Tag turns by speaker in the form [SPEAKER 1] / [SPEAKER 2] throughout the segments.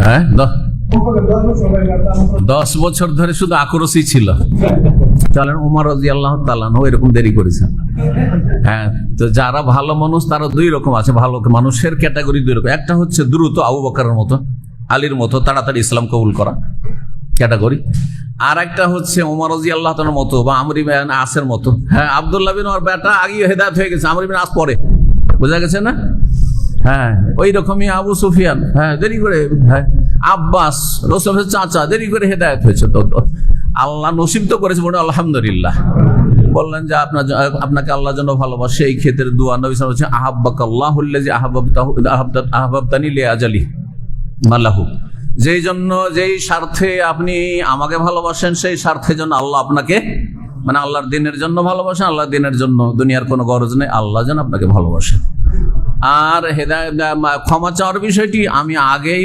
[SPEAKER 1] হ্যাঁ 10 বছর ধরে শুধু আক্রোশই ছিল। তাহলে উমর রাদিয়াল্লাহু তাআলা আনহু এরকম দেরি করেছেন। হ্যাঁ, তো যারা ভালো মানুষ তারা দুই রকম আছে, ভালো মানুষের ক্যাটাগরি দুই রকম। একটা হচ্ছে দ্রুত আবু বকরের মতো, আলীর মতো তাড়াতাড়ি ইসলাম কবুল করা ক্যাটাগরি। আর একটা হচ্ছে উমর রাদিয়াল্লাহু তাআলার মতো বা আমর ইবনে আসের মতো। হ্যাঁ, আব্দুল্লাহ বিন ওমর বেটা আগে হেদায়েত হয়ে গেছে, আমর ইবনে আস পরে। বোঝা গেছে না? হ্যাঁ, ওই রকমই আবু সুফিয়ান, হ্যাঁ দেরি করে। হ্যাঁ, আব্বাস রাসূলের চাচা দেরি করে হেদায়েত হয়েছে। তো আল্লাহ নসিব তো করেছে, বলে আলহামদুলিল্লাহ। বললেন যে আপনাকে আল্লাহ যেন ভালোবাসে, এই ক্ষেত্রে দোয়া নবী সাল্লাল্লাহু আলাইহি ওয়াসাল্লাম বলেছেন আহাব্বাকাল্লাহুল্লাযী আহাব্বাতানি লিআজালি মালাহু। যেই জন্য যেই স্বার্থে আপনি আমাকে ভালোবাসেন সেই স্বার্থে জন্য আল্লাহ আপনাকে, মানে আল্লাহর দিনের জন্য ভালোবাসেন, আল্লাহর দিনের জন্য, দুনিয়ার কোনো গরজ নেই, আল্লাহ যেন আপনাকে ভালোবাসেন। আর হেদায়েত ক্ষমা চাওয়ার বিষয়টি আমি আগেই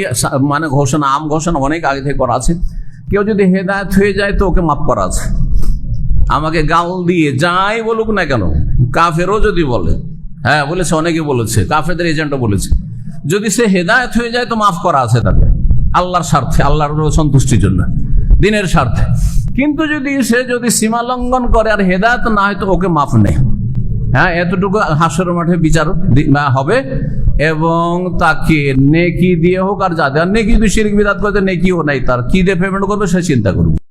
[SPEAKER 1] মানে আম ঘোষণা অনেক আগে থেকে করা আছে। কেউ যদি হেদায়েত হয়ে যায় তো ওকে মাফ করা আছে। আমাকে গাল দিয়ে যাই বলুক না কেন, কাফেরও যদি বলে, হ্যাঁ বলেছে, অনেকে বলেছে, কাফেরদের এজেন্টও বলেছে, যদি সে হেদায়েত হয়ে যায় তো মাফ করা আছে তাকে, আল্লাহর স্বার্থে, আল্লাহর সন্তুষ্টির জন্য, দিনের স্বার্থে। কিন্তু সে যদি সীমা লঙ্ঘন করে আর হেদায়েত না হয় তো ওকে মাফ নেই। হ্যাঁ, এতটুকু হাসরের মাঠে বিচার হবে এবং তাকে নেকি দিয়ে হোক আর যা দেওয়ার, নেকি যদি শিরক বিদআত করে নেকিও নাই, তার কি দিয়ে পেমেন্ট করবে সে চিন্তা করবে।